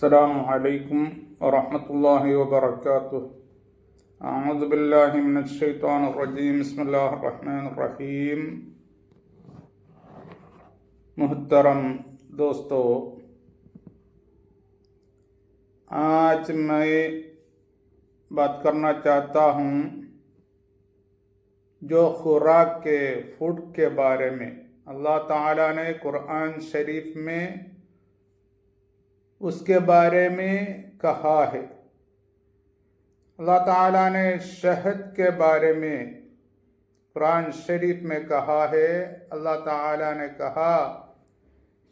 السلام علیکم ورحمۃ اللہ وبرکاتہ۔ اعوذ باللہ من الشیطان الرجیم، بسم اللہ الرحمن الرحیم۔ محترم دوستو، آج میں بات کرنا چاہتا ہوں جو خوراک کے فوڈ کے بارے میں اللہ تعالیٰ نے قرآن شریف میں اس کے بارے میں کہا ہے۔ اللہ تعالیٰ نے شہد کے بارے میں قرآن شریف میں کہا ہے۔ اللہ تعالیٰ نے کہا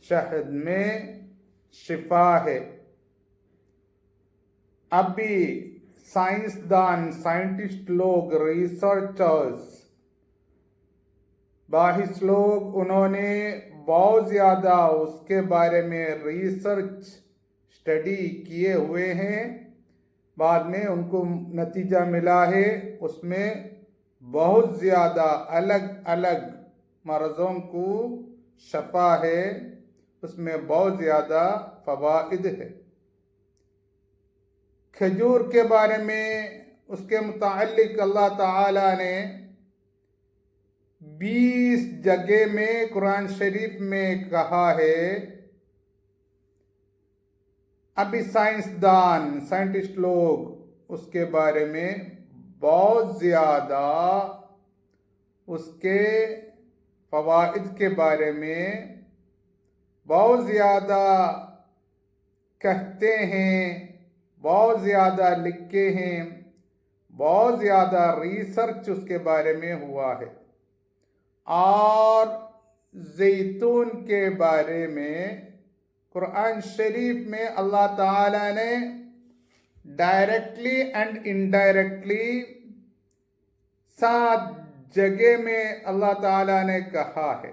شہد میں شفا ہے۔ ابھی سائنسدان، سائنٹسٹ لوگ، ریسرچرز، باحث لوگ، انہوں نے بہت زیادہ اس کے بارے میں ریسرچ اسٹڈی کیے ہوئے ہیں۔ بعد میں ان کو نتیجہ ملا ہے اس میں بہت زیادہ الگ الگ مرضوں کو شفا ہے، اس میں بہت زیادہ فوائد ہے۔ کھجور کے بارے میں اس کے متعلق اللہ تعالیٰ نے 20 جگہ میں قرآن شریف میں کہا ہے۔ ابھی سائنسدان، سائنٹسٹ لوگ اس کے بارے میں بہت زیادہ اس کے فوائد کے بارے میں بہت زیادہ کہتے ہیں، بہت زیادہ لکھے ہیں، بہت زیادہ ریسرچ اس کے بارے میں ہوا ہے۔ اور زیتون کے بارے میں قرآن شریف میں اللہ تعالیٰ نے ڈائریکٹلی اینڈ انڈائریکٹلی 7 جگہ میں اللہ تعالیٰ نے کہا ہے۔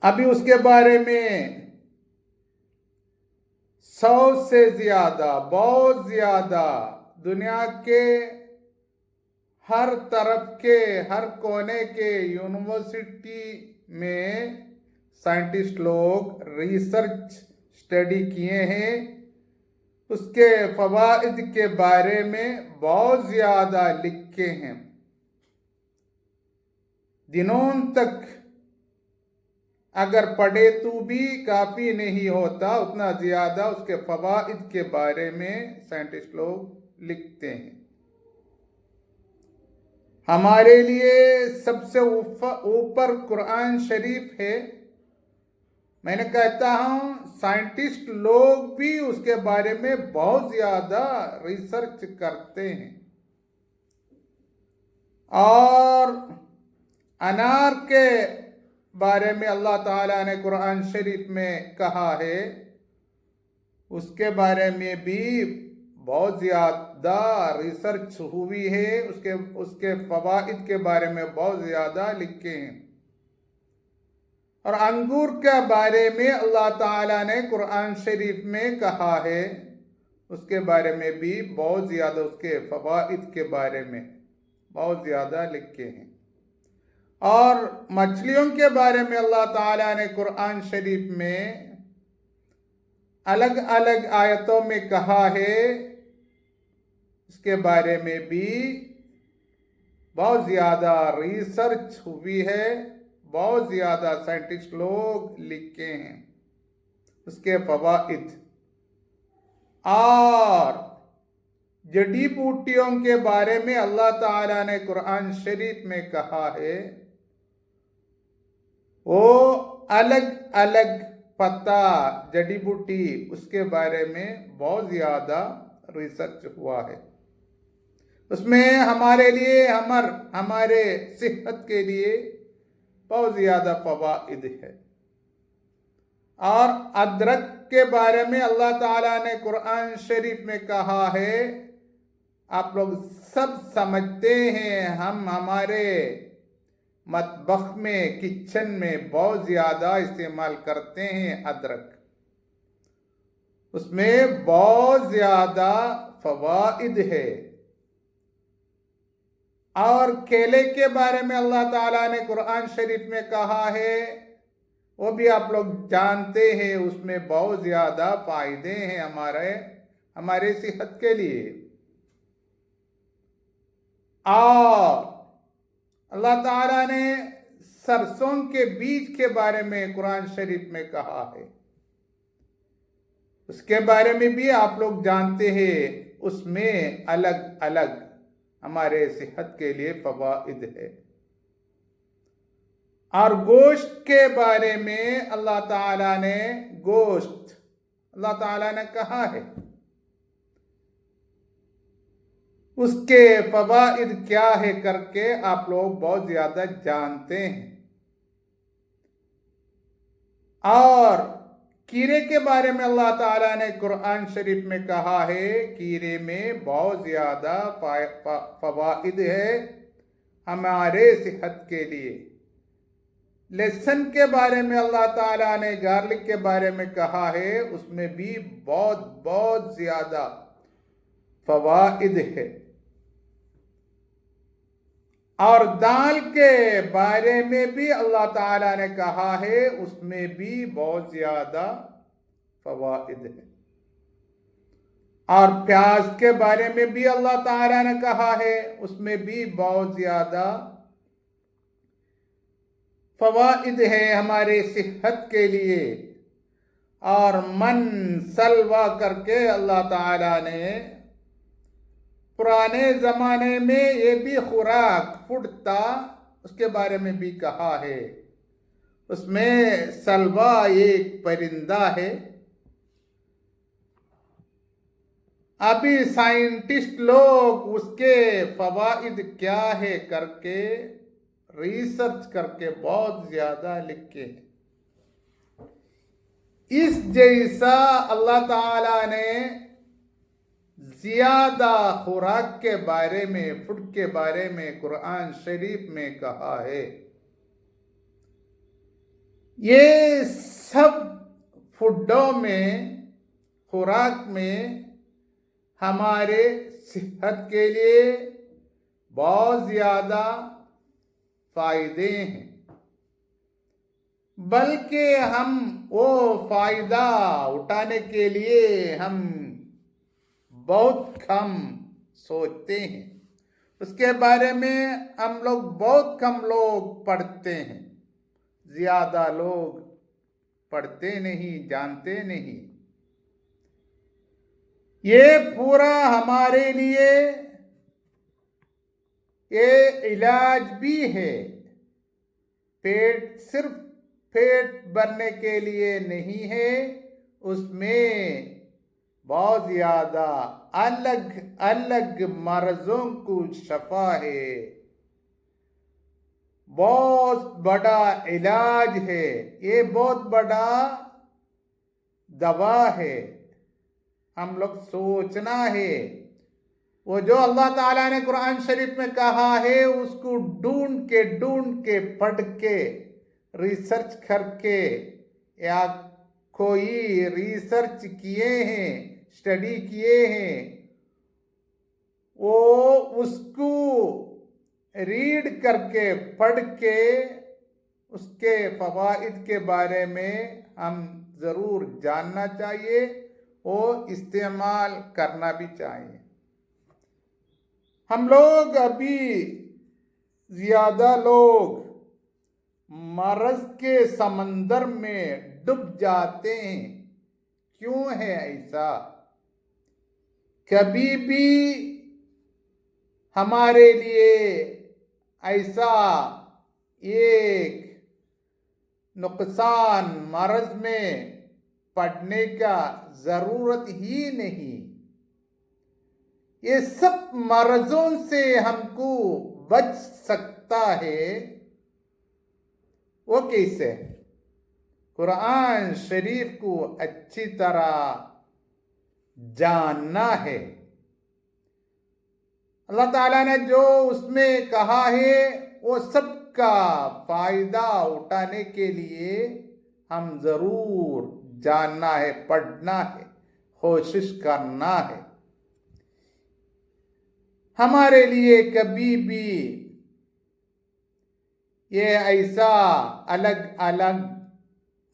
ابھی اس کے بارے میں 100 سے زیادہ، بہت زیادہ دنیا کے ہر طرف کے، ہر کونے کے یونیورسٹی میں سائنٹسٹ لوگ ریسرچ اسٹڈی کیے ہیں۔ اس کے فوائد کے بارے میں بہت زیادہ لکھے ہیں۔ دنوں تک اگر پڑھے تو بھی کافی نہیں ہوتا، اتنا زیادہ اس کے فوائد کے بارے میں سائنٹسٹ لوگ لکھتے ہیں۔ ہمارے لیے سب سے اوپر قرآن شریف ہے۔ میں نے کہتا ہوں سائنٹسٹ لوگ بھی اس کے بارے میں بہت زیادہ ریسرچ کرتے ہیں۔ اور انار کے بارے میں اللہ تعالیٰ نے قرآن شریف میں کہا ہے، اس کے بارے میں بھی بہت زیادہ ریسرچ ہوئی ہے، اس کے فوائد کے بارے میں بہت زیادہ لکھے ہیں۔ اور انگور کے بارے میں اللہ تعالیٰ نے قرآن شریف میں کہا ہے، اس کے بارے میں بھی بہت زیادہ، اس کے فوائد کے بارے میں بہت زیادہ لکھے ہیں۔ اور مچھلیوں کے بارے میں اللہ تعالیٰ نے قرآن شریف میں الگ الگ آیتوں میں کہا ہے، اس کے بارے میں بھی بہت زیادہ ریسرچ ہوئی ہے، بہت زیادہ سائنٹسٹ لوگ لکھے ہیں اس کے فوائد۔ اور جڑی بوٹیوں کے بارے میں اللہ تعالیٰ نے قرآن شریف میں کہا ہے، وہ الگ الگ پتا جڑی بوٹی، اس کے بارے میں بہت زیادہ ریسرچ ہوا ہے۔ اس میں ہمارے لیے، ہمارے صحت کے لیے بہت زیادہ فوائد ہے۔ اور ادرک کے بارے میں اللہ تعالیٰ نے قرآن شریف میں کہا ہے، آپ لوگ سب سمجھتے ہیں، ہم ہمارے مطبخ میں، کچن میں بہت زیادہ استعمال کرتے ہیں ادرک، اس میں بہت زیادہ فوائد ہے۔ اور کیلے کے بارے میں اللہ تعالیٰ نے قرآن شریف میں کہا ہے، وہ بھی آپ لوگ جانتے ہیں، اس میں بہت زیادہ فائدے ہیں ہمارے صحت کے لیے. اور اللہ تعالیٰ نے سرسوں کے بیج کے بارے میں قرآن شریف میں کہا ہے، اس کے بارے میں بھی آپ لوگ جانتے ہیں، اس میں الگ الگ ہمارے صحت کے لیے فوائد ہے. اور گوشت کے بارے میں اللہ تعالیٰ نے کہا ہے، اس کے فوائد کیا ہے کر کے آپ لوگ بہت زیادہ جانتے ہیں. اور کیڑے کے بارے میں اللہ تعالیٰ نے قرآن شریف میں کہا ہے، کیڑے میں بہت زیادہ فوائد ہے ہمارے صحت کے لیے. لہسن کے بارے میں اللہ تعالیٰ نے گارلک کے بارے میں کہا ہے، اس میں بھی بہت زیادہ فوائد ہے. اور دال کے بارے میں بھی اللہ تعالیٰ نے کہا ہے، اس میں بھی بہت زیادہ فوائد ہے. اور پیاز کے بارے میں بھی اللہ تعالیٰ نے کہا ہے، اس میں بھی بہت زیادہ فوائد ہے ہمارے صحت کے لیے. اور من سلوا کر کے اللہ تعالیٰ نے پرانے زمانے میں یہ بھی خوراک فوڈ تھا، اس کے بارے میں بھی کہا ہے. اس میں سلوا ایک پرندہ ہے. ابھی سائنٹسٹ لوگ اس کے فوائد کیا ہے کر کے ریسرچ کر کے بہت زیادہ لکھے ہیں. اس جیسا اللہ تعالیٰ نے زیادہ خوراک کے بارے میں، فوڈ کے بارے میں قرآن شریف میں کہا ہے. یہ سب فوڈوں میں، خوراک میں ہمارے صحت کے لیے بہت زیادہ فائدے ہیں، بلکہ ہم وہ فائدہ اٹھانے کے لیے ہم بہت کم سوچتے ہیں. اس کے بارے میں ہم لوگ بہت کم لوگ پڑھتے ہیں، زیادہ لوگ پڑھتے نہیں، جانتے نہیں. یہ پورا ہمارے لیے یہ علاج بھی ہے. صرف پیٹ بھرنے کے لیے نہیں ہے، اس میں بہت زیادہ الگ الگ مرضوں کو شفا ہے. بہت بڑا علاج ہے، یہ بہت بڑا دوا ہے. ہم لوگ سوچنا ہے، وہ جو اللہ تعالیٰ نے قرآن شریف میں کہا ہے، اس کو ڈھونڈ کے پڑھ کے ریسرچ کر کے، یا کوئی ریسرچ کیے ہیں، اسٹڈی کیے ہیں، وہ اس کو ریڈ کر کے پڑھ کے اس کے فوائد کے بارے میں ہم ضرور جاننا چاہیے اور استعمال کرنا بھی چاہیے. ہم لوگ ابھی زیادہ لوگ مرض کے سمندر میں ڈوب جاتے ہیں. کیوں ہے ایسا؟ کبھی بھی ہمارے لیے ایسا ایک نقصان مرض میں پڑنے کا ضرورت ہی نہیں. یہ سب مرضوں سے ہم کو بچ سکتا ہے. وہ کیسے؟ قرآن شریف کو اچھی طرح جاننا ہے. اللہ تعالیٰ نے جو اس میں کہا ہے، وہ سب کا فائدہ اٹھانے کے لیے ہم ضرور جاننا ہے، پڑھنا ہے، کوشش کرنا ہے. ہمارے لیے کبھی بھی یہ ایسا الگ الگ